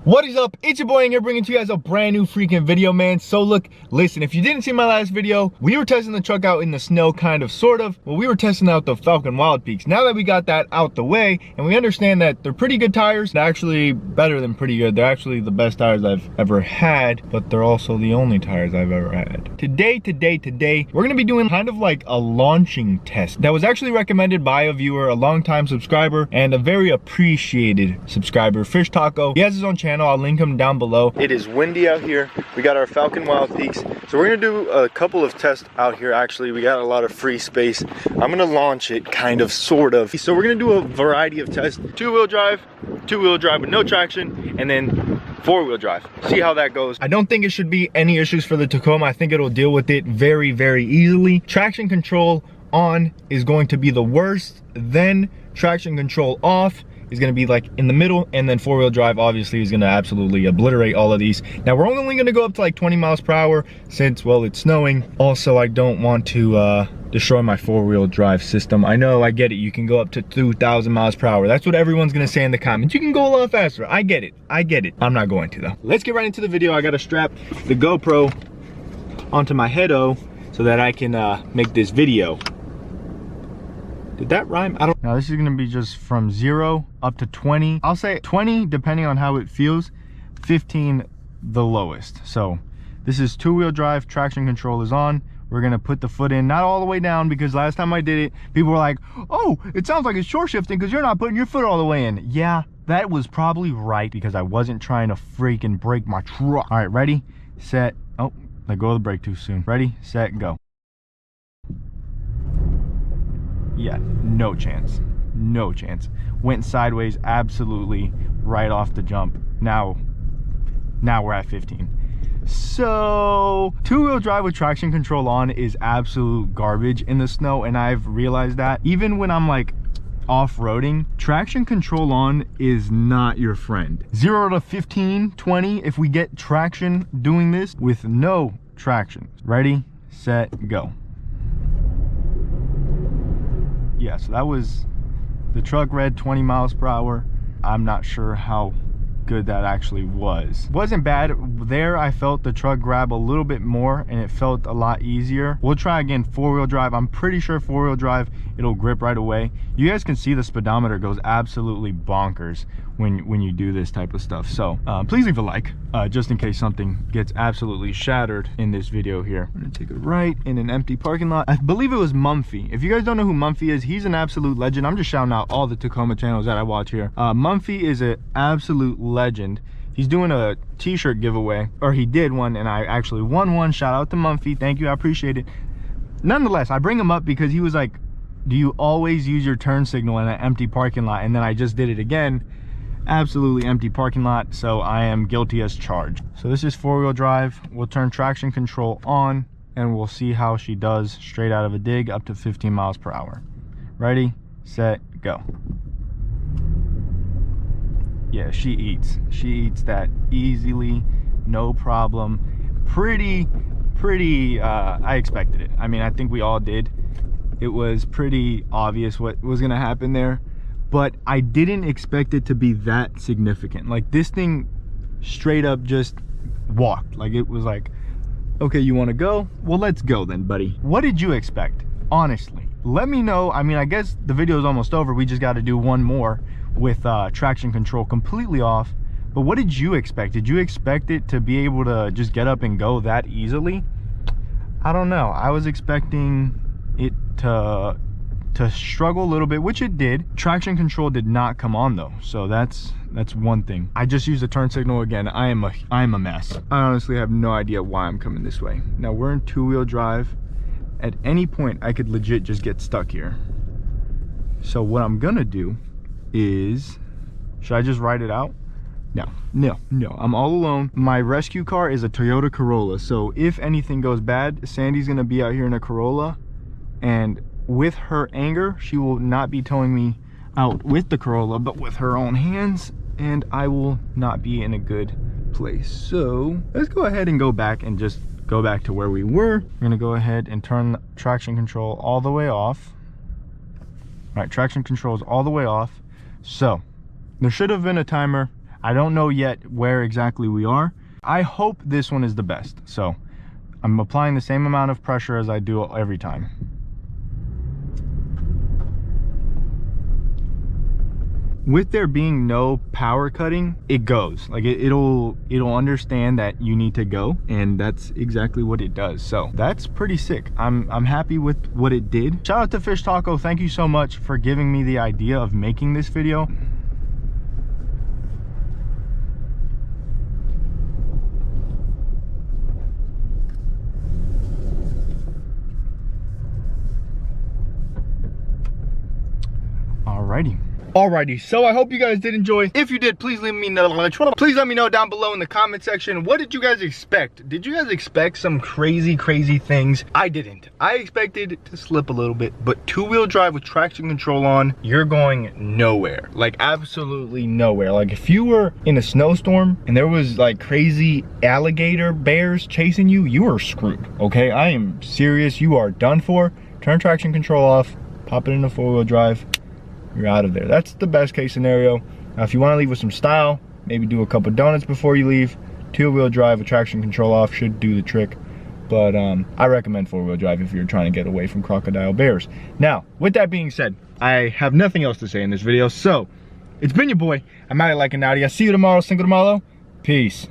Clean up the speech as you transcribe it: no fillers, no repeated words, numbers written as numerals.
What is up? It's your boy Aing here, bringing to you guys a brand new freaking video, man. So look, listen, if you didn't see my last video, we were testing the truck out in the snow, kind of, sort of. Well, we were testing out the Falcon Wild Peaks. Now that we got that out the way, and we understand that they're pretty good tires, they're actually better than pretty good. They're actually the best tires I've ever had, but they're also the only tires I've ever had. Today, we're gonna be doing kind of like a launching test that was actually recommended by a viewer, a longtime subscriber, and a very appreciated subscriber, Fish Taco. He has his own channel. I'll link him down below. It is windy out here. We got our Falcon Wild Peaks. So we're gonna do a couple of tests out here. Actually, we got a lot of free space. I'm gonna launch it, kind of, sort of. So we're gonna do a variety of tests. Two-wheel drive with no traction, and then four-wheel drive. See how that goes. I don't think it should be any issues for the Tacoma. I think it'll deal with it very, very easily. Traction control on is going to be the worst. Then traction control off is gonna be like in the middle, and then four-wheel drive obviously is gonna absolutely obliterate all of these. Now we're only gonna go up to like 20 miles per hour since, well, it's snowing. Also, I don't want to destroy my four-wheel drive system. I know, I get it, you can go up to 2,000 miles per hour. That's what everyone's gonna say in the comments. You can go a lot faster. I get it, I'm not going to though. Let's get right into the video. I gotta strap the GoPro onto my head-o so that I can make this video. Did that rhyme? I don't. Now this is gonna be just from 0 up to 20. I'll say 20 depending on how it feels, 15 the lowest. So this is two-wheel drive, traction control is on. We're gonna put the foot in, not all the way down, because last time I did it, people were like, oh, it sounds like it's short shifting because you're not putting your foot all the way in. Yeah, that was probably right, because I wasn't trying to freaking break my truck. All right, ready, set, oh, let go of the brake too soon. Ready, set, go. Yeah, no chance, no chance. Went sideways absolutely right off the jump. Now we're at 15. So two-wheel drive with traction control on is absolute garbage in the snow, and I've realized that. Even when I'm like off-roading, traction control on is not your friend. 0 to 15, 20, if we get traction doing this with no traction. Ready, set, go. Yeah, so that was, the truck read 20 miles per hour. I'm not sure how good that actually was. Wasn't bad. There I felt the truck grab a little bit more and it felt a lot easier. We'll try again four-wheel drive. I'm pretty sure four-wheel drive, it'll grip right away. You guys can see the speedometer goes absolutely bonkers when you do this type of stuff. So please leave a like, just in case something gets absolutely shattered in this video here. I'm gonna take a right in an empty parking lot. I believe it was Mumphy. If you guys don't know who Mumphy is, he's an absolute legend. I'm just shouting out all the Tacoma channels that I watch here. Mumphy is an absolute legend. He's doing a t-shirt giveaway, or he did one, and I actually won one. Shout out to Mumphy, thank you, I appreciate it. Nonetheless, I bring him up because he was like, do you always use your turn signal in an empty parking lot? And then I just did it again. Absolutely empty parking lot, so I am guilty as charged. So this is four-wheel drive. We'll turn traction control on and we'll see how she does straight out of a dig up to 15 miles per hour. Ready, set, go. Yeah, she eats that easily, no problem. Pretty I expected it. I mean, I think we all did. It was pretty obvious what was gonna happen there, but I didn't expect it to be that significant. Like, this thing straight up just walked. Like, it was like, okay, you want to go? Well, let's go then, buddy. What did you expect? Honestly, let me know. I mean, I guess the video is almost over. We just got to do one more with traction control completely off. But what did you expect? Did you expect it to be able to just get up and go that easily? I don't know. I was expecting it to struggle a little bit, which it did. Traction control did not come on though, so that's one thing. I just used the turn signal again. I am a mess. I honestly have no idea why I'm coming this way. Now we're in two-wheel drive. At any point I could legit just get stuck here. So what I'm gonna do is, should I just ride it out? No, I'm all alone. My rescue car is a Toyota Corolla, so if anything goes bad, Sandy's gonna be out here in a Corolla, and with her anger, she will not be towing me out with the Corolla, but with her own hands, and I will not be in a good place. So let's go ahead and go back and just go back to where we were. We're gonna go ahead and turn traction control all the way off. All right, traction control is all the way off. So there should have been a timer. I don't know yet where exactly we are. I hope this one is the best. So I'm applying the same amount of pressure as I do every time. With there being no power cutting, it goes. Like it'll understand that you need to go, and that's exactly what it does. So that's pretty sick. I'm happy with what it did. Shout out to Fish Taco. Thank you so much for giving me the idea of making this video. Alrighty, so I hope you guys did enjoy. If you did, please leave me another like. Please let me know down below in the comment section, what did you guys expect? Did you guys expect some crazy things? I didn't. I expected to slip a little bit, but two-wheel drive with traction control on, you're going nowhere. Like absolutely nowhere. Like if you were in a snowstorm and there was like crazy alligator bears chasing you, you are screwed, okay? I am serious, you are done for. Turn traction control off, pop it into four-wheel drive, you're out of there. That's the best case scenario. Now, if you want to leave with some style, maybe do a couple donuts before you leave. Two-wheel drive with traction control off should do the trick. But I recommend four-wheel drive if you're trying to get away from crocodile bears. Now, with that being said, I have nothing else to say in this video. So, it's been your boy. I'm out of like an Audi. I'll see you tomorrow. Cinco de Malo. Peace.